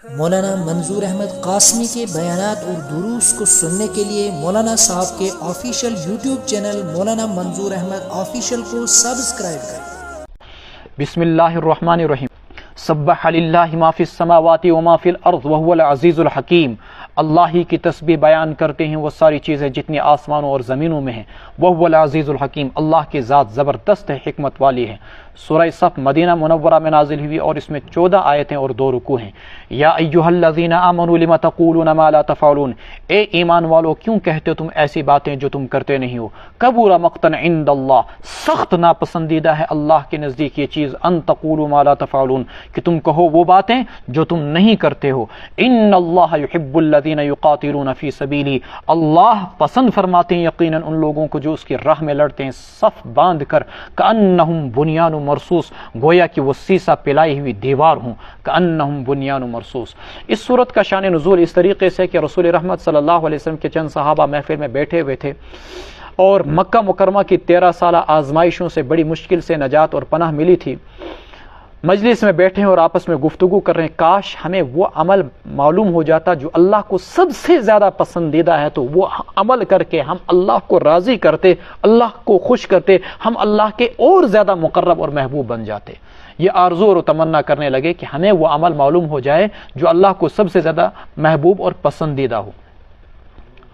مولانا منظور احمد قاسمی کے بیانات اور دروس کو سننے کے لیے مولانا صاحب کے آفیشیل یوٹیوب چینل مولانا منظور احمد آفیشیل کو سبسکرائب کریں۔ بسم اللہ الرحمن الرحیم۔ سبح للہ ما فی السماوات وما فی الارض وهو العزیز الحکیم۔ اللہ ہی کی تسبیح بیان کرتے ہیں وہ ساری چیزیں جتنی آسمانوں اور زمینوں میں ہیں۔ وهو العزیز الحکیم، اللہ کی ذات زبردست ہے، حکمت والی ہے۔ سورہ صف مدینہ منورہ میں نازل ہوئی اور اس میں 14 آیتیں اور 2 رکوع ہیں۔ یا ایھا الذین آمنوا لم تقولون ما لا تفعلون، اے ایمان والو کیوں کہتے تم ایسی باتیں جو تم کرتے نہیں ہو۔ کبر مقتا عند اللہ، سخت ناپسندیدہ ہے اللہ کے نزدیک یہ چیز، ان تقولوا ما لا تفعلون، کہ تم کہو وہ باتیں جو تم نہیں کرتے ہو۔ ان اللہ یحب الذین یقاتلون فی سبیلہ، اللہ پسند فرماتے ہیں یقیناً ان لوگوں کو جو اس کی راہ میں لڑتے ہیں صف باندھ کر، کأنہم بنیان مرصوص، گویا کہ وہ سیسا پلائی ہوئی دیوار ہوں، کأنہم بنیان مرصوص۔ اس صورت کا شان نزول اس طریقے سے کہ رسول رحمت صلی اللہ علیہ وسلم کے چند صحابہ محفل میں بیٹھے ہوئے تھے اور مکہ مکرمہ کی 13 سالہ آزمائشوں سے بڑی مشکل سے نجات اور پناہ ملی تھی۔ مجلس میں بیٹھے ہیں اور آپس میں گفتگو کر رہے ہیں، کاش ہمیں وہ عمل معلوم ہو جاتا جو اللہ کو سب سے زیادہ پسندیدہ ہے، تو وہ عمل کر کے ہم اللہ کو راضی کرتے، اللہ کو خوش کرتے، ہم اللہ کے اور زیادہ مقرب اور محبوب بن جاتے۔ یہ آرزو اور تمنا کرنے لگے کہ ہمیں وہ عمل معلوم ہو جائے جو اللہ کو سب سے زیادہ محبوب اور پسندیدہ ہو۔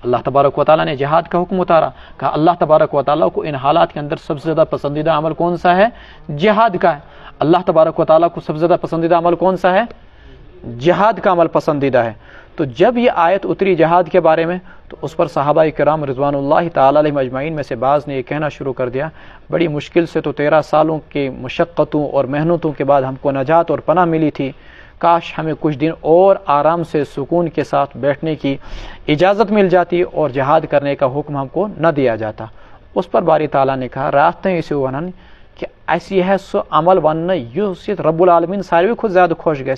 اللہ تبارک و تعالیٰ نے جہاد کا حکم اتارا، کہا اللہ تبارک و تعالیٰ کو ان حالات کے اندر سب سے زیادہ پسندیدہ عمل کون سا ہے؟ جہاد کا ہے۔ اللہ تبارک و تعالیٰ کو سب سے زیادہ پسندیدہ عمل کون سا ہے؟ جہاد کا عمل پسندیدہ ہے۔ تو جب یہ آیت اتری جہاد کے بارے میں تو اس پر صحابہ کرام رضوان اللہ تعالیٰ علیہم اجمعین میں سے بعض نے یہ کہنا شروع کر دیا، بڑی مشکل سے تو 13 سالوں کی مشقتوں اور محنتوں کے بعد ہم کو نجات اور پناہ ملی تھی، کاش ہمیں کچھ دن اور آرام سے سکون کے ساتھ بیٹھنے کی اجازت مل جاتی اور جہاد کرنے کا حکم ہم کو نہ دیا جاتا۔ اس پر باری تعالیٰ نے کہا راستیں اسے ونن کہ ایسی ہے سو عمل ون یہ رب العالمین ساروی خود زیادہ خوش گئے۔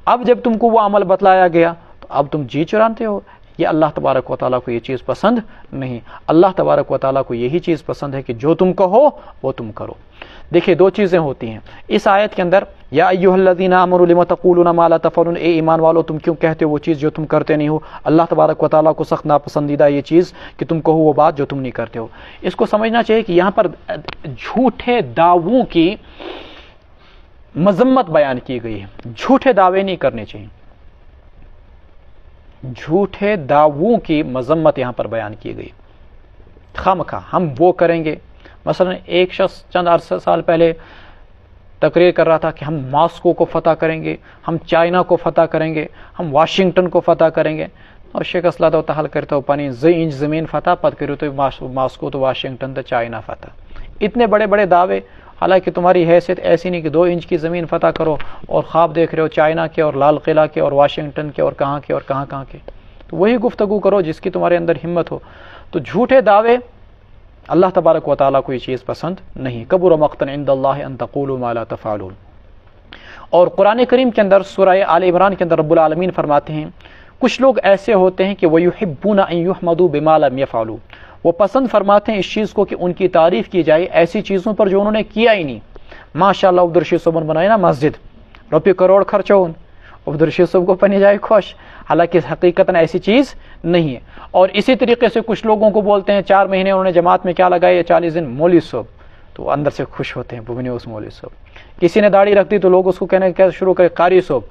اب جب تم کو وہ عمل بتلایا گیا تو اب تم جی چرانتے ہو، یہ اللہ تبارک و تعالیٰ کو یہ چیز پسند نہیں۔ اللہ تبارک و تعالیٰ کو یہی چیز پسند ہے کہ جو تم کہو وہ تم کرو۔ دیکھیں دو چیزیں ہوتی ہیں اس آیت کے اندر، یا ایھا الذین آمنوا لم تقولون ما لا تفعلون، اے ایمان والو تم کیوں کہتے ہو وہ چیز جو تم کرتے نہیں ہو۔ اللہ تبارک و تعالیٰ کو سخت ناپسندیدہ یہ چیز کہ تم کہو وہ بات جو تم نہیں کرتے ہو۔ اس کو سمجھنا چاہیے کہ یہاں پر جھوٹے دعووں کی مذمت بیان کی گئی ہے، جھوٹے دعوے نہیں کرنے چاہیے، جھوٹے دعووں کی مذمت یہاں پر بیان کی گئی۔ خامخواہ ہم وہ کریں گے، مثلا ایک شخص چند عرصہ سال پہلے تقریر کر رہا تھا کہ ہم ماسکو کو فتح کریں گے، ہم چائنا کو فتح کریں گے، ہم واشنگٹن کو فتح کریں گے، اور شیخ اسلحہ تو تحل کرتا ہو پانی 2 انچ زمین فتح پت کرو تو ماسکو تو واشنگٹن تو چائنا فتح۔ اتنے بڑے بڑے دعوے، حالانکہ تمہاری حیثیت ایسی نہیں کہ 2 انچ کی زمین فتح کرو اور خواب دیکھ رہے ہو چائنا کے اور لال قلعہ کے اور واشنگٹن کے اور کہاں کے اور کہاں کے، تو وہی گفتگو کرو جس کی تمہارے اندر ہمت ہو۔ تو جھوٹے دعوے اللہ تبارک و تعالیٰ کو یہ چیز پسند نہیں۔ کبر مقتا عند اللہ ان تقولوا ما لا تفعلون۔ اور قرآن کریم کے اندر سورہ آل عمران کے اندر رب العالمین فرماتے ہیں کچھ لوگ ایسے ہوتے ہیں کہ وَيُحِبُّونَ أَن يُحْمَدُوا بِمَا لَمْ يَفْعَلُوا، وہ پسند فرماتے ہیں اس چیز کو کہ ان کی تعریف کی جائے ایسی چیزوں پر جو انہوں نے کیا ہی نہیں۔ ماشاءاللہ عبدالرشید صاحب بنائے نا مسجد، روپے کروڑ خرچ ہون، عبدالرشید صاحب کو پنی جائے خوش، حالانکہ حقیقتاً ایسی چیز نہیں ہے۔ اور اسی طریقے سے کچھ لوگوں کو بولتے ہیں 4 مہینے انہوں نے جماعت میں کیا لگایا، 40 دن مولوی صاحب، تو اندر سے خوش ہوتے ہیں ببنی اس مولوی صاحب۔ کسی نے داڑھی رکھ دی تو لوگ اس کو کہنے کیا شروع کرے، قاری صاحب،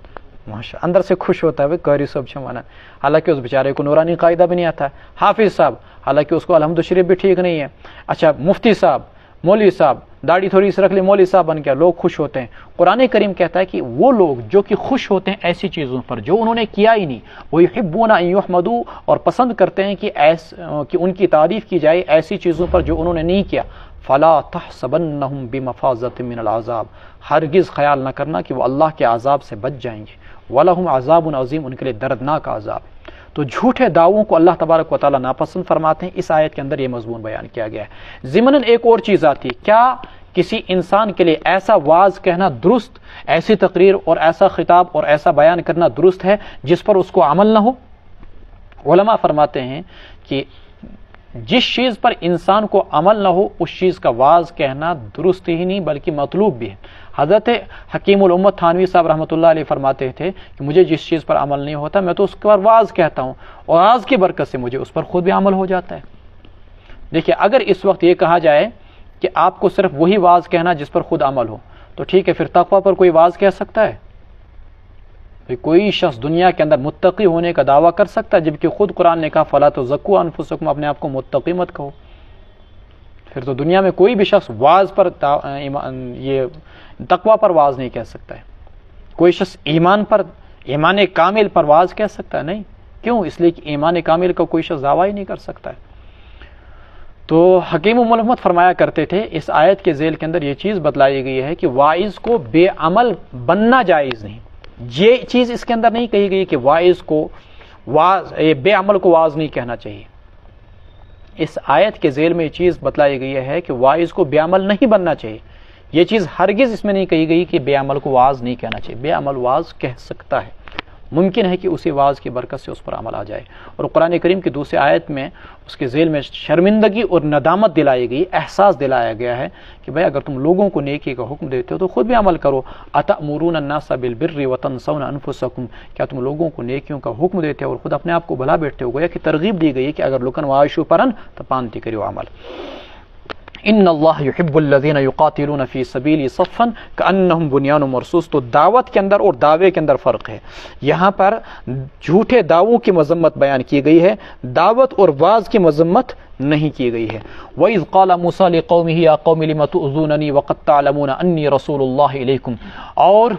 ماشاء اندر سے خوش ہوتا ہے قاری صاحب چھمانا، حالانکہ اس بیچارے کو نورانی قاعدہ بھی نہیں آتا ہے۔ حافظ صاحب، حالانکہ اس کو الحمد شریف بھی ٹھیک نہیں ہے۔ اچھا مفتی صاحب، مولوی صاحب، داڑھی تھوڑی سی رکھ لی مولوی صاحب بن گیا، لوگ خوش ہوتے ہیں۔ قرآن کریم کہتا ہے کہ وہ لوگ جو کہ خوش ہوتے ہیں ایسی چیزوں پر جو انہوں نے کیا ہی نہیں، وَيُحِبُّونَ أَن يُحْمَدُوا، اور پسند کرتے ہیں کہ ان کی تعریف کی جائے ایسی چیزوں پر جو انہوں نے نہیں کیا۔ فَلَا تَحْسَبَنَّهُمْ بِمَفَازَةٍ مِّنَ الْعَذَابِ، ہرگز خیال نہ کرنا کہ وہ اللہ کے عذاب سے بچ جائیں گے۔ وَلَهُمْ عَذَابٌ عَظِيمٌ، ان کے لیے دردناک عذاب ہے۔ تو جھوٹے دعووں کو اللہ تبارک و تعالیٰ ناپسند فرماتے ہیں۔ اس آیت کے اندر یہ مضمون بیان کیا گیا ہے۔ ضمناً ایک اور چیز آتی ہے، کیا کسی انسان کے لیے ایسا واعظ کہنا درست، ایسی تقریر اور ایسا خطاب اور ایسا بیان کرنا درست ہے جس پر اس کو عمل نہ ہو؟ علماء فرماتے ہیں کہ جس چیز پر انسان کو عمل نہ ہو اس چیز کا واز کہنا درست ہی نہیں بلکہ مطلوب بھی ہے۔ حضرت حکیم الامت تھانوی صاحب رحمۃ اللہ علیہ فرماتے تھے کہ مجھے جس چیز پر عمل نہیں ہوتا میں تو اس پر واز کہتا ہوں، اور واز کی برکت سے مجھے اس پر خود بھی عمل ہو جاتا ہے۔ دیکھیے اگر اس وقت یہ کہا جائے کہ آپ کو صرف وہی واز کہنا جس پر خود عمل ہو تو ٹھیک ہے، پھر تقویٰ پر کوئی واز کہہ سکتا ہے؟ کوئی شخص دنیا کے اندر متقی ہونے کا دعویٰ کر سکتا ہے جبکہ خود قرآن نے کہا فلا تزکوا انفسکم، اپنے آپ کو متقی مت کہو؟ پھر تو دنیا میں کوئی بھی شخص واز پر یہ تقویٰ پر واز نہیں کہہ سکتا ہے۔ کوئی شخص ایمان کامل پر واز کہہ سکتا ہے؟ نہیں۔ کیوں؟ اس لیے کہ ایمان کامل کا کوئی شخص دعویٰ ہی نہیں کر سکتا ہے۔ تو حکیم الامت فرمایا کرتے تھے اس آیت کے ذیل کے اندر یہ چیز بتلائی گئی ہے کہ واعظ کو بے عمل بننا جائز نہیں۔ یہ چیز اس کے اندر نہیں کہی گئی کہ واعظ کو بے عمل کو واعظ نہیں کہنا چاہیے۔ اس آیت کے ذیل میں یہ چیز بتلائی گئی ہے کہ واعظ کو بے عمل نہیں بننا چاہیے۔ یہ چیز ہرگز اس میں نہیں کہی گئی کہ بے عمل کو واعظ نہیں کہنا چاہیے۔ بے عمل واعظ کہہ سکتا ہے، ممکن ہے کہ اسی واعظ کی برکت سے اس پر عمل آ جائے۔ اور قرآن کریم کی دوسری آیت میں اس کے ذیل میں شرمندگی اور ندامت دلائی گئی، احساس دلایا گیا ہے کہ بھائی اگر تم لوگوں کو نیکی کا حکم دیتے ہو تو خود بھی عمل کرو۔ اتأمرون الناس بالبر وتنسون انفسکم، کیا تم لوگوں کو نیکیوں کا حکم دیتے ہو اور خود اپنے آپ کو بھلا بیٹھتے ہو؟ گویا کہ ترغیب دی گئی کہ اگر لکن واشو پرن تو پانتی کریو عمل۔ ان اللہ یحب الذین یقاتلون فی سبیلہ صفا کأنہم بنیان مرصوص۔ تو دعوت کے اندر اور دعوے کے اندر فرق ہے۔ یہاں پر جھوٹے دعووں کی مذمت بیان کی گئی ہے، دعوت اور واعظ کی مذمت نہیں کی گئی ہے۔ وَإِذْ قَالَ مُوسَىٰ لِقَوْمِهِ يَا قَوْمِ لِمَ تُؤْذُونَنِي وَقَدْ تَعْلَمُونَ أَنِّي رَسُولُ اللَّهِ إِلَيْكُمْ۔ اور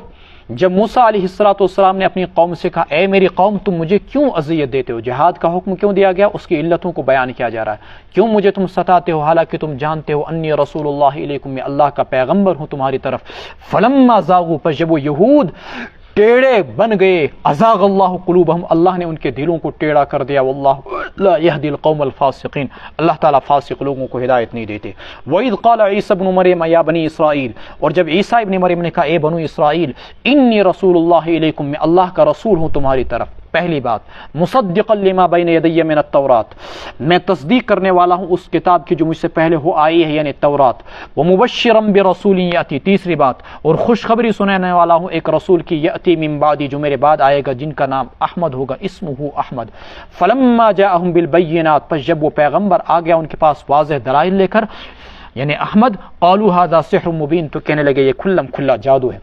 جب موسیٰ علیہ السلام نے اپنی قوم سے کہا اے میری قوم تم مجھے کیوں اذیت دیتے ہو، جہاد کا حکم کیوں دیا گیا، اس کی علتوں کو بیان کیا جا رہا ہے۔ کیوں مجھے تم ستاتے ہو حالانکہ تم جانتے ہو انی رسول اللہ علیکم، میں اللہ کا پیغمبر ہوں تمہاری طرف۔ فلما زاغوا، پس جب وہ یہود ٹیڑے بن گئے، ازاغ اللہ قلوبہم، اللہ نے ان کے دلوں کو ٹیڑھا کر دیا، واللہ لا یہدی القوم الفاسقین، اللہ تعالیٰ فاسق لوگوں کو ہدایت نہیں دیتے۔ وَإِذْ قَالَ عِیسیٰ ابْنُ مَرْیَمَ یَا بَنِی اسرائیل، اور جب عیسیٰ ابن مریم نے کہا اے بنو اسرائیل انی رسول اللہ علیکم، میں اللہ کا رسول ہوں تمہاری طرف۔ پہلی بات مصدقا لما بین یدی من التورات، میں تصدیق کرنے والا ہوں اس کتاب کی جو مجھ سے پہلے ہو آئی ہے یعنی تورات۔ ومبشرا برسول یاتی، تیسری بات اور خوشخبری سنانے والا ہوں ایک رسول کی، یاتی من بعدی، جو میرے بعد آئے گا، جن کا نام احمد ہوگا، اسمہ احمد۔ فلما جاءہم بالبینات، پس جب وہ پیغمبر آ گیا ان کے پاس واضح دلائل لے کر یعنی احمد، قالوا ھذا سحر مبین، تو کہنے لگے یہ کھلم کھلا جادو ہے۔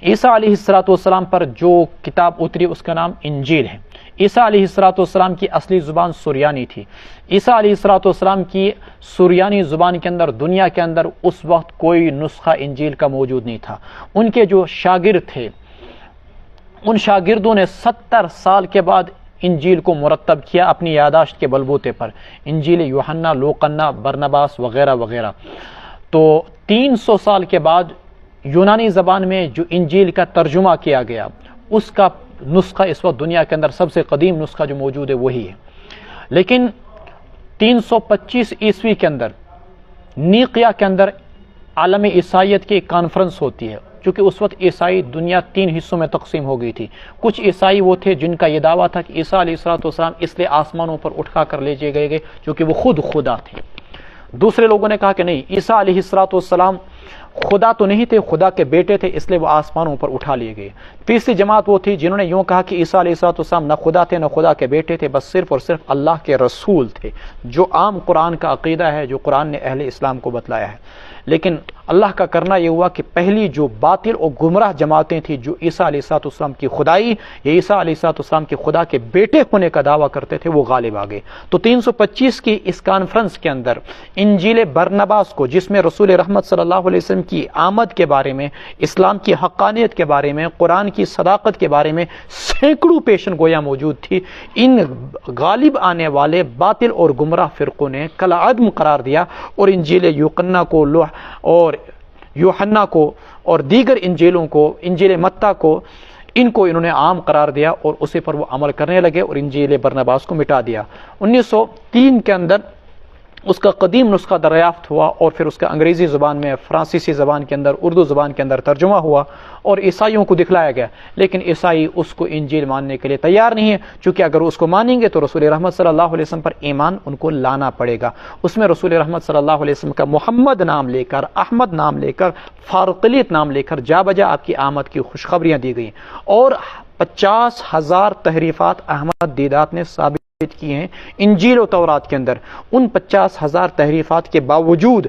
عیسیٰ علیہ السلام پر جو کتاب اتری اس کا نام انجیل ہے۔ عیسیٰ علیہ السلام کی اصلی زبان سریانی تھی۔ عیسیٰ علیہ السلام کی سریانی زبان کے اندر دنیا کے اندر اس وقت کوئی نسخہ انجیل کا موجود نہیں تھا۔ ان کے جو شاگرد تھے ان شاگردوں نے 70 سال کے بعد انجیل کو مرتب کیا اپنی یاداشت کے بلبوتے پر، انجیل یوحنا، لوقنا، برنباس وغیرہ وغیرہ۔ تو 300 سال کے بعد یونانی زبان میں جو انجیل کا ترجمہ کیا گیا اس کا نسخہ اس وقت دنیا کے اندر سب سے قدیم نسخہ جو موجود ہے وہی ہے۔ لیکن 325 عیسوی کے اندر نیقیہ کے اندر عالم عیسائیت کی ایک کانفرنس ہوتی ہے، چونکہ اس وقت عیسائی دنیا 3 حصوں میں تقسیم ہو گئی تھی۔ کچھ عیسائی وہ تھے جن کا یہ دعویٰ تھا کہ عیسیٰ علیہ السلام اس لیے آسمانوں پر اٹھا کر لے جائے گئے کیونکہ وہ خود خدا تھے۔ دوسرے لوگوں نے کہا کہ نہیں، عیسیٰ علیہ السلام خدا تو نہیں تھے، خدا کے بیٹے تھے، اس لیے وہ آسمانوں پر اٹھا لیے گئے۔ تیسری جماعت وہ تھی جنہوں نے یوں کہا کہ عیسیٰ علیہ السلام نہ خدا تھے نہ خدا کے بیٹے تھے، بس صرف اور صرف اللہ کے رسول تھے، جو عام قرآن کا عقیدہ ہے، جو قرآن نے اہل اسلام کو بتلایا ہے۔ لیکن اللہ کا کرنا یہ ہوا کہ پہلی جو باطل اور گمراہ جماعتیں تھیں جو عیسیٰ علیہ السلام کی خدائی یا عیسیٰ علیہ السلام کے خدا کے بیٹے ہونے کا دعویٰ کرتے تھے وہ غالب آ گئے۔ تو 325 کی اس کانفرنس کے اندر انجیل برنباس کو، جس میں رسول رحمت صلی اللہ علیہ وسلم کی آمد کے بارے میں، اسلام کی حقانیت کے بارے میں، قرآن کی صداقت کے بارے میں سینکڑوں پیشن گویاں موجود تھی، ان غالب آنے والے باطل اور گمراہ فرقوں نے کالعدم قرار دیا اور انجیل یوحنا کو اور یوحنا کو اور دیگر انجیلوں کو، انجیل متی کو، ان کو انہوں نے عام قرار دیا اور اسی پر وہ عمل کرنے لگے اور انجیل برنباس کو مٹا دیا۔ 1903 کے اندر اس کا قدیم نسخہ دریافت ہوا اور پھر اس کا انگریزی زبان میں، فرانسیسی زبان کے اندر، اردو زبان کے اندر ترجمہ ہوا اور عیسائیوں کو دکھلایا گیا، لیکن عیسائی اس کو انجیل ماننے کے لیے تیار نہیں ہے، چونکہ اگر اس کو مانیں گے تو رسول رحمت صلی اللہ علیہ وسلم پر ایمان ان کو لانا پڑے گا۔ اس میں رسول رحمت صلی اللہ علیہ وسلم کا محمد نام لے کر، احمد نام لے کر، فارقلیت نام لے کر جا بجا آپ کی آمد کی خوشخبریاں دی گئیں، اور 50,000 تحریفات احمد دیدات نے ثابت کی ہیں انجیل و تورات کے اندر۔ ان 50,000 تحریفات کے باوجود،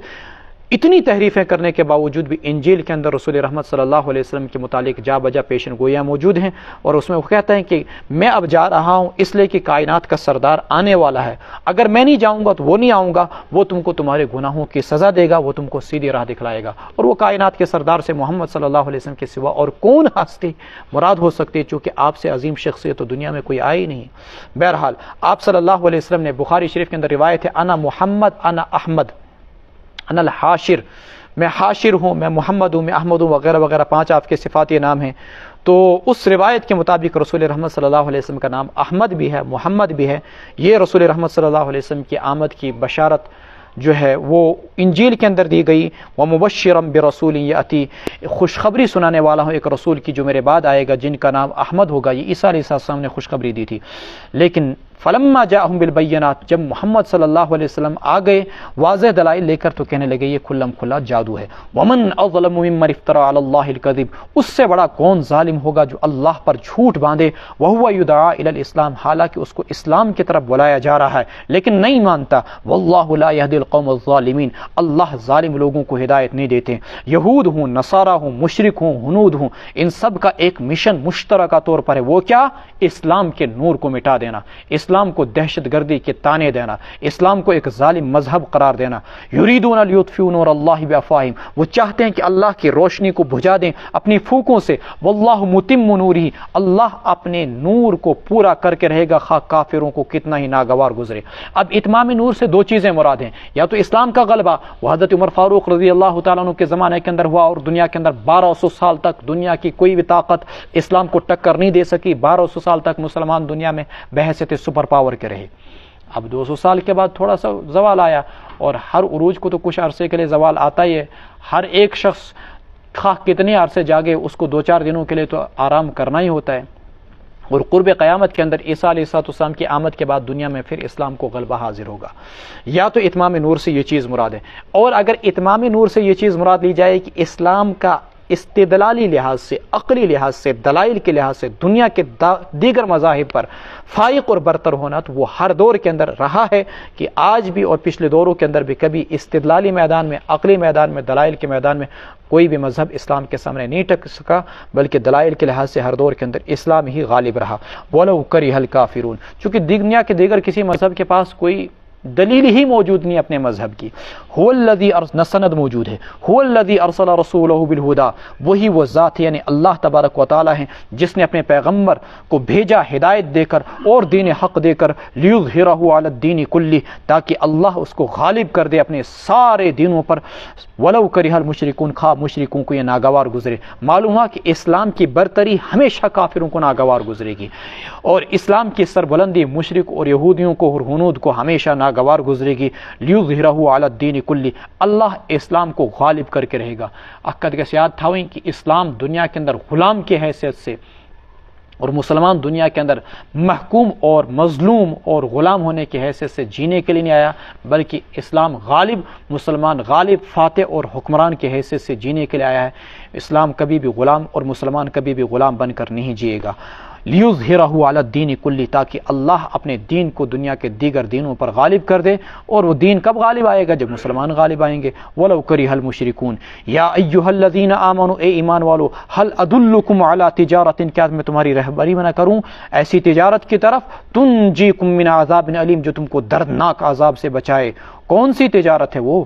اتنی تحریفیں کرنے کے باوجود بھی انجیل کے اندر رسول رحمت صلی اللہ علیہ وسلم کے متعلق جا بجا پیشن گویاں موجود ہیں، اور اس میں وہ کہتا ہے کہ میں اب جا رہا ہوں اس لیے کہ کائنات کا سردار آنے والا ہے، اگر میں نہیں جاؤں گا تو وہ نہیں آؤں گا، وہ تم کو تمہارے گناہوں کی سزا دے گا، وہ تم کو سیدھی راہ دکھلائے گا۔ اور وہ کائنات کے سردار سے محمد صلی اللہ علیہ وسلم کے سوا اور کون ہستی مراد ہو سکتی، چونکہ آپ سے عظیم شخصیت تو دنیا میں کوئی آئی نہیں۔ بہرحال آپ صلی اللہ علیہ وسلم نے، بخاری شریف کے اندر روایت ہے، انا محمد انا احمد انا الحاشر، میں حاشر ہوں، میں محمد ہوں، میں احمد ہوں، وغیرہ وغیرہ 5 آپ کے صفاتی نام ہیں۔ تو اس روایت کے مطابق رسول رحمت صلی اللہ علیہ وسلم کا نام احمد بھی ہے، محمد بھی ہے۔ یہ رسول رحمت صلی اللہ علیہ وسلم کی آمد کی بشارت جو ہے وہ انجیل کے اندر دی گئی، وَمُبَشِّرًا بِرَسُولٍ يَأْتِي، خوشخبری سنانے والا ہوں ایک رسول کی جو میرے بعد آئے گا، جن کا نام احمد ہوگا۔ یہ عیسیٰ علیہ السلام نے خوشخبری دی تھی، لیکن فلما جاءہم بالبینات، جب محمد صلی اللہ علیہ وسلم آ گئے واضح دلائل لے کر، تو کہنے لگے یہ کھلم کھلا جادو ہے۔ ومن اظلم ممن افترى علی اللہ الکذب، اس سے بڑا کون ظالم ہوگا جو اللہ پر جھوٹ باندھے، وہو یدعا الی الاسلام، حالانکہ اس کو اسلام کی طرف بلایا جا رہا ہے لیکن نہیں مانتا۔ واللہ لا یہدی القوم الظالمین، اللہ ظالم لوگوں کو ہدایت نہیں دیتے۔ یہود ہوں، نصارہ ہوں، مشرک ہوں، ہنود ہوں، ان سب کا ایک مشن مشترکہ طور پر ہے، وہ کیا؟ اسلام کے نور کو مٹا دینا، اسلام کو دہشت گردی کے تانے دینا، اسلام کو ایک ظالم مذہب قرار دینا۔ یریدون لیطفئوا نور اللہ بافواہہم، وہ چاہتے ہیں کہ اللہ کی روشنی کو بجھا دیں اپنی پھونکوں سے۔ واللہ متم نورہ، اللہ اپنے نور کو پورا کر کے رہے گا، خواہ کافروں کو کتنا ہی ناگوار گزرے۔ اب اتمام نور سے 2 چیزیں مراد ہیں، یا تو اسلام کا غلبہ، وہ حضرت عمر فاروق رضی اللہ تعالیٰ عنہ کے زمانے کے اندر ہوا، اور دنیا کے اندر 1200 سال تک دنیا کی کوئی بھی طاقت اسلام کو ٹکر نہیں دے سکی، 1200 سال تک مسلمان دنیا میں بحیثیت سپر پاور کے رہے۔ اب 200 سال کے بعد تھوڑا سا زوال آیا، اور ہر عروج کو تو کچھ عرصے کے لیے زوال آتا ہی ہے۔ ہر ایک شخص خواہ کتنے عرصے جاگے، اس کو 2-4 دنوں کے لیے تو آرام کرنا ہی ہوتا ہے۔ اور قرب قیامت کے اندر عیسیٰ علیہ السلام کی آمد کے بعد دنیا میں پھر اسلام کو غلبہ حاضر ہوگا۔ یا تو اتمام نور سے یہ چیز مراد ہے، اور اگر اتمام نور سے یہ چیز مراد لی جائے کہ اسلام کا استدلالی لحاظ سے، عقلی لحاظ سے، دلائل کے لحاظ سے دنیا کے دیگر مذاہب پر فائق اور برتر ہونا، تو وہ ہر دور کے اندر رہا ہے کہ آج بھی اور پچھلے دوروں کے اندر بھی کبھی استدلالی میدان میں، عقلی میدان میں، دلائل کے میدان میں کوئی بھی مذہب اسلام کے سامنے نہیں ٹک سکا، بلکہ دلائل کے لحاظ سے ہر دور کے اندر اسلام ہی غالب رہا۔ وَلَوْ كَرِهَ الْكَافِرُونَ، چونکہ دنیا کے دیگر کسی مذہب کے پاس کوئی دلیل ہی موجود نہیں اپنے مذہب کی۔ هو الذی سند موجود ہے، هو الذی ارسل رسولہ بالہدى، وہی وہ ذات یعنی اللہ تبارک و تعالی ہیں جس نے اپنے پیغمبر کو بھیجا ہدایت دے کر اور دین حق دے کر، لیظہرہ علی الدین کلہ، تاکہ اللہ اس کو غالب کر دے اپنے سارے دینوں پر۔ ولو کرہ المشرکون، خواہ مشرکوں کو یہ ناگوار گزرے۔ معلوم ہوا کہ اسلام کی برتری ہمیشہ کافروں کو ناگوار گزرے گی، اور اسلام کی سربلندی مشرک اور یہودیوں کو اور ہنود کو ہمیشہ ناگوار گزرے گی۔ لیظہرہ علی الدین کلی، اللہ اسلام کو غالب کر کے رہے گا۔ عقد کے یاد تھاویں کہ اسلام دنیا کے اندر غلام کی حیثیت سے اور مسلمان دنیا کے اندر محکوم اور مظلوم اور غلام ہونے کی حیثیت سے جینے کے لیے نہیں آیا، بلکہ اسلام غالب، مسلمان غالب، فاتح اور حکمران کی حیثیت سے جینے کے لیے آیا ہے۔ اسلام کبھی بھی غلام اور مسلمان کبھی بھی غلام بن کر نہیں جیے گا۔ لیظہرہ علی الدین کلی، تاکہ اللہ اپنے دین کو دنیا کے دیگر دینوں پر غالب کر دے۔ اور وہ دین کب غالب آئے گا؟ جب مسلمان غالب آئیں گے۔ ولو کرہ المشرکون، یا ایھا الذین آمنوا، اے ایمان والو، هل ادلکم علی تجارۃ، کیا میں تمہاری رہبری نہ کروں ایسی تجارت کی طرف، تنجیکم من عذاب علیم، جو تم کو دردناک عذاب سے بچائے۔ کون سی تجارت ہے وہ؟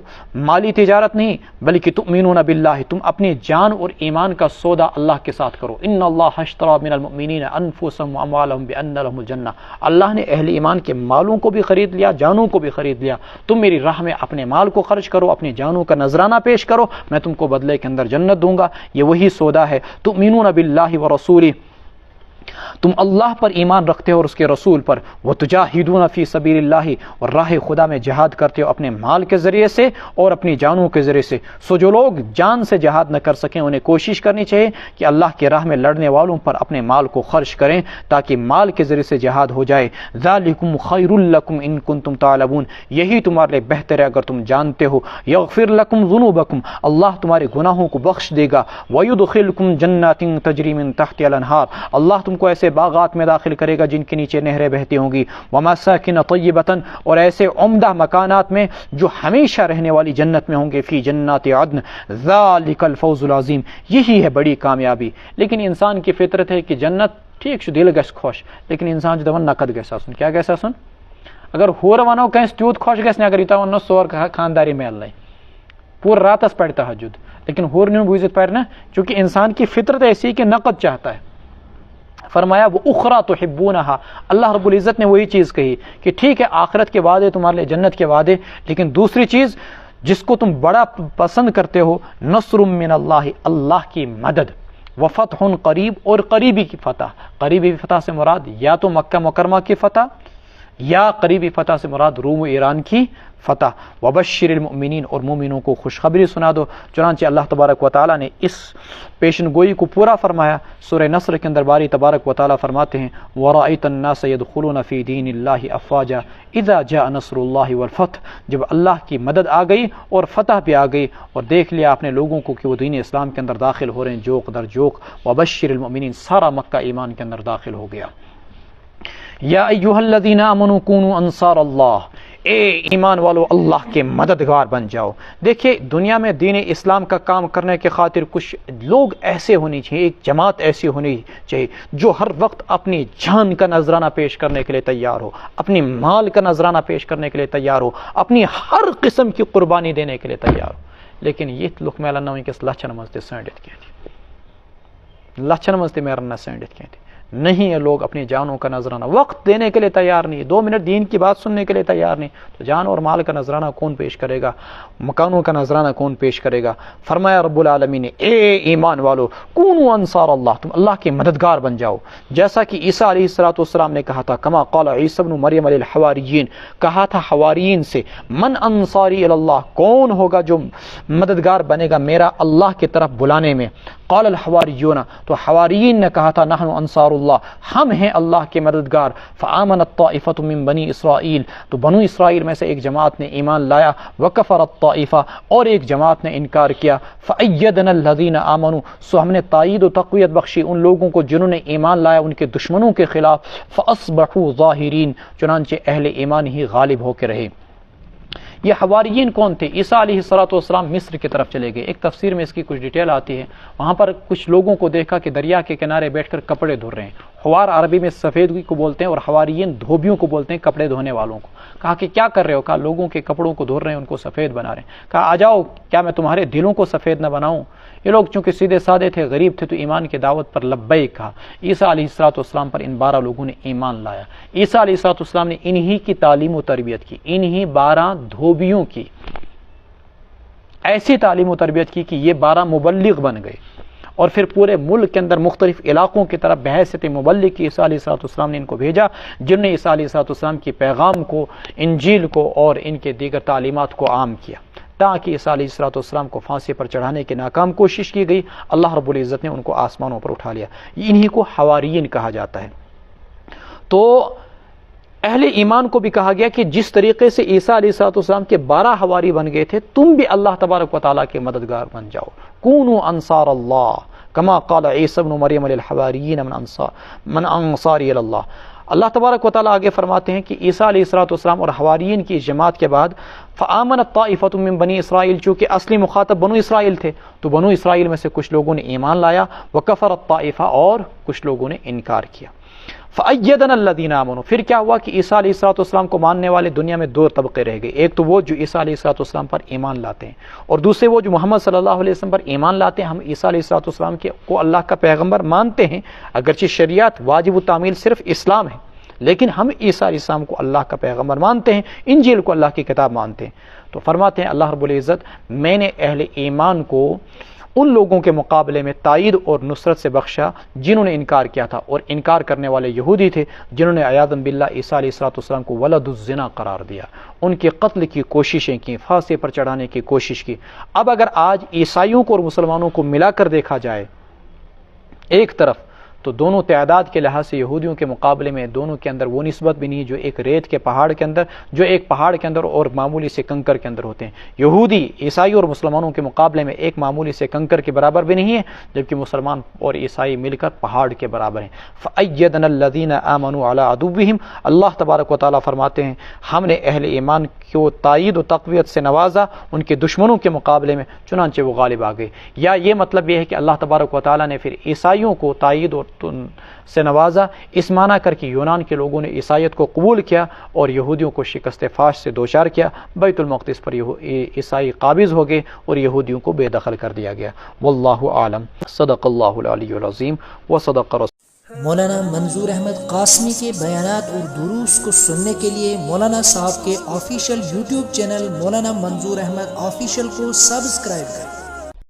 مالی تجارت نہیں، بلکہ تؤمنون باللہ، تم اپنی جان اور ایمان کا سودا اللہ کے ساتھ کرو۔ ان اللہ اشتری من المؤمنین انفسهم واموالهم بان لهم الجنہ، اللہ نے اہل ایمان کے مالوں کو بھی خرید لیا، جانوں کو بھی خرید لیا۔ تم میری راہ میں اپنے مال کو خرچ کرو، اپنی جانوں کا نذرانہ پیش کرو، میں تم کو بدلے کے اندر جنت دوں گا۔ یہ وہی سودا ہے۔ تؤمنون باللہ ورسولہ، تم اللہ پر ایمان رکھتے ہو اور اس کے رسول پر، وتجاہدون فی سبیل اللہ، اور راہ خدا میں جہاد کرتے ہو اپنے مال کے ذریعے سے اور اپنی جانوں کے ذریعے سے۔ سو جو لوگ جان سے جہاد نہ کر سکیں انہیں کوشش کرنی چاہیے کہ اللہ کی راہ میں لڑنے والوں پر اپنے مال کو خرچ کریں تاکہ مال کے ذریعے سے جہاد ہو جائے۔ ذالکم خیر لکم ان کنتم تعلمون، یہی تمہارے لیے بہتر ہے اگر تم جانتے ہو۔ یغفر لکم ذنوبکم، اللہ تمہارے گناہوں کو بخش دے گا۔ ویدخلکم جنات تجری من تحتها الانہار، اللہ تم کو ایسے باغات میں داخل کرے گا جن کے نیچے نہریں بہتی ہوں گی۔ ومساکن طیبۃ، اور ایسے عمدہ مکانات میں جو ہمیشہ رہنے والی جنت میں ہوں گے، فی جنات عدن، ذالک الفوز العظیم، یہی ہے بڑی کامیابی۔ لیکن انسان کی فطرت ہے کہ جنت ٹھیک چھ دل گژھِ خوش، لیکن انسان چھ دپان نقد گژھِ آسُن، کیا گژھِ آسُن؟ اگر ہور ونو کٲنٛسہِ تیوٗت خوش گژھِ نہٕ اگر یوٗتاہ ونو سور خانداری میلنے، پورٕ راتس پڑِ تہجد، لیکن ہور نیون بوٗزِتھ پرِ نہ، چونکہ انسان کی فطرت ایسی ہے کہ نقد چاہتا ہے۔ فرمایا وہ اخرى تحبونها، اللہ رب العزت نے وہی چیز کہی کہ ٹھیک ہے آخرت کے وعدے تمہارے لیے جنت کے وعدے، لیکن دوسری چیز جس کو تم بڑا پسند کرتے ہو، نصر من اللہ، اللہ کی مدد، وفتح قریب، اور قریبی کی فتح۔ قریبی فتح سے مراد یا تو مکہ مکرمہ کی فتح، یا قریبی فتح سے مراد روم و ایران کی فتح۔ وبشر المؤمنین، اور مومنوں کو خوشخبری سنا دو۔ چنانچہ اللہ تبارک و تعالیٰ نے اس پیشن گوئی کو پورا فرمایا۔ سورہ نصر کے اندر باری تبارک و تعالیٰ فرماتے ہیں وَرَأَيْتَ النَّاسَ يَدْخُلُونَ فِي دِينِ اللَّهِ أَفْوَاجًا إِذَا جَاءَ نَصْرُ اللَّهِ وَالْفَتْحُ، جب اللہ کی مدد آ گئی اور فتح بھی آ گئی، اور دیکھ لیا آپ نے لوگوں کو کہ وہ دین اسلام کے اندر داخل ہو رہے ہیں جوق در جوق۔ وبشر المؤمنین، سارا مکہ ایمان کے اندر داخل ہو گیا۔ یا ایھا الذین آمنوا کونوا انصار اللہ، اے ایمان والو اللہ کے مددگار بن جاؤ۔ دیکھیے دنیا میں دین اسلام کا کام کرنے کے خاطر کچھ لوگ ایسے ہونے چاہیے، ایک جماعت ایسی ہونی چاہیے جو ہر وقت اپنی جان کا نذرانہ پیش کرنے کے لیے تیار ہو، اپنی مال کا نذرانہ پیش کرنے کے لیے تیار ہو، اپنی ہر قسم کی قربانی دینے کے لیے تیار ہو۔ لیکن یہ لوگ میلن ونکس لچھن مز تہ سینڈت کی، لچھن مز تہ میرن سینڈت کی نہیں ہے، لوگ اپنی جانوں کا نذرانہ وقت دینے کے لیے تیار نہیں، 2 منٹ دین کی بات سننے کے لیے تیار نہیں، تو جان اور مال کا نذرانہ کون پیش کرے گا؟ مکانوں کا نذرانہ کون پیش کرے گا؟ فرمایا رب العالمین نے اے ایمان والو کونوا انصار اللہ، تم اللہ کے مددگار بن جاؤ، جیسا کہ عیسیٰ علیہ السلام نے کہا تھا، کما قال عیسی ابن مریم للحواریین، کہا تھا حواریین سے، من انصاری اللہ، کون ہوگا جو مددگار بنے گا میرا اللہ کی طرف بلانے میں؟ قال الحواریون، تو حواریین نے کہا تھا نحن انصار اللہ، ہم ہیں اللہ کے مددگار۔ فآمنت طائفۃ من بنی اسرائیل، تو بنو اسرائیل میں سے ایک جماعت نے ایمان لایا، وکفرت طائفہ، اور ایک جماعت نے انکار کیا۔ فأیدنا الذین آمنوا، سو ہم نے تائید و تقویت بخشی ان لوگوں کو جنہوں نے ایمان لایا ان کے دشمنوں کے خلاف۔ فاصبحوا ظاہرین، چنانچہ اہل ایمان ہی غالب ہو کے رہے۔ یہ حواریین کون تھے؟ عیسیٰ علیہ السلام مصر کی طرف چلے گئے، ایک تفسیر میں اس کی کچھ ڈیٹیل آتی ہے، وہاں پر کچھ لوگوں کو دیکھا کہ دریا کے کنارے بیٹھ کر کپڑے دھو رہے ہیں۔ حوار عربی میں سفیدگی کو بولتے ہیں اور حواریین دھوبیوں کو بولتے ہیں، کپڑے دھونے والوں کو۔ کہا کہ کیا کر رہے ہو؟ کہا لوگوں کے کپڑوں کو دھو رہے ہیں، ان کو سفید بنا رہے ہیں۔ کہا آ جاؤ، کیا میں تمہارے دلوں کو سفید نہ بناؤں؟ یہ لوگ چونکہ سیدھے سادے تھے، غریب تھے، تو ایمان کی دعوت پر لبیک کہا۔ عیسیٰ علیہ السلام پر ان 12 لوگوں نے ایمان لایا۔ عیسیٰ علیہ السلام نے انہی کی تعلیم و تربیت کی، انہی 12 دھوبیوں کی ایسی تعلیم و تربیت کی کہ یہ 12 مبلغ بن گئے، اور پھر پورے ملک کے اندر مختلف علاقوں کی طرف بحیثیت مبلغ کی عیسیٰ علیہ السلام نے ان کو بھیجا، جنہوں نے عیسیٰ علیہ السلام کی پیغام کو، انجیل کو اور ان کے دیگر تعلیمات کو عام کیا، تاکہ عیسیٰ علیہ السلام کو پھانسی پر چڑھانے کی ناکام کوشش کی گئی۔ اللہ رب العزت نے ان کو آسمانوں پر اٹھا لیا۔ انہی کو حواریین کہا جاتا ہے۔ تو اہل ایمان کو بھی کہا گیا کہ جس طریقے سے عیسیٰ علیہ السلام کے 12 حواری بن گئے تھے، تم بھی اللہ تبارک و تعالیٰ کے مددگار بن جاؤ۔ کونوا انصار اللہ کما قال عیسی ابن مریم للحواریین من انصاری اللہ۔ اللہ تبارک و تعالیٰ آگے فرماتے ہیں کہ عیسیٰ علیہ السلام اور حواریین کی جماعت کے بعد فآمنت طائفۃ من بنی اسرائیل، چونکہ اصلی مخاطب بنو اسرائیل تھے، تو بنو اسرائیل میں سے کچھ لوگوں نے ایمان لایا، وکفرت طائفہ، اور کچھ لوگوں نے انکار کیا۔ فأیدنا الذین آمنوا، پھر کیا ہوا کہ عیسیٰ علیہ السلام کو ماننے والے دنیا میں 2 طبقے رہ گئے۔ ایک تو وہ جو عیسیٰ علیہ السلام پر ایمان لاتے ہیں، اور دوسرے وہ جو محمد صلی اللہ علیہ وسلم پر ایمان لاتے ہیں۔ ہم عیسیٰ علیہ السلام کو اللہ کا پیغمبر مانتے ہیں، اگرچہ شریعت واجب التعمیل صرف اسلام ہے، لیکن ہم عیسیٰ علیہ السلام کو اللہ کا پیغمبر مانتے ہیں، انجیل کو اللہ کی کتاب مانتے ہیں۔ تو فرماتے ہیں اللہ رب العزت، میں نے اہل ایمان کو ان لوگوں کے مقابلے میں تائید اور نصرت سے بخشا جنہوں نے انکار کیا تھا، اور انکار کرنے والے یہودی تھے جنہوں نے عیاذ باللہ عیسیٰ علیہ السلام کو ولد الزنا قرار دیا، ان کے قتل کی کوششیں کی، پھانسی پر چڑھانے کی کوشش کی۔ اب اگر آج عیسائیوں کو اور مسلمانوں کو ملا کر دیکھا جائے ایک طرف، تو دونوں تعداد کے لحاظ سے یہودیوں کے مقابلے میں دونوں کے اندر وہ نسبت بھی نہیں ہے جو ایک ریت کے پہاڑ کے اندر، جو ایک پہاڑ کے اندر اور معمولی سے کنکر کے اندر ہوتے ہیں۔ یہودی عیسائی اور مسلمانوں کے مقابلے میں ایک معمولی سے کنکر کے برابر بھی نہیں ہے، جبکہ مسلمان اور عیسائی مل کر پہاڑ کے برابر ہیں۔ فَأَيَّدْنَا الَّذِينَ آمَنُوا عَلَىٰ عَدُوِّهِمْ، اللہ تبارک و تعالیٰ فرماتے ہیں ہم نے اہل ایمان کو تائید و تقویت سے نوازا ان کے دشمنوں کے مقابلے میں، چنانچہ وہ غالب آ گئے۔ یا یہ مطلب یہ ہے کہ اللہ تبارک و تعالیٰ نے پھر عیسائیوں کو تائید سے نوازا، اس معنی کر کے یونان کے لوگوں نے عیسائیت کو قبول کیا اور یہودیوں کو شکست فاش سے دوچار کیا، بیت المقدس پر عیسائی قابض ہو گئے اور یہودیوں کو بے دخل کر دیا گیا۔ واللہ عالم۔ صدق اللہ العلی العظیم وصدق رسول۔ مولانا منظور احمد قاسمی کے بیانات اور دروس کو سننے کے لیے مولانا صاحب کے آفیشیل یوٹیوب چینل مولانا منظور احمد آفیشیل کو سبسکرائب کریں۔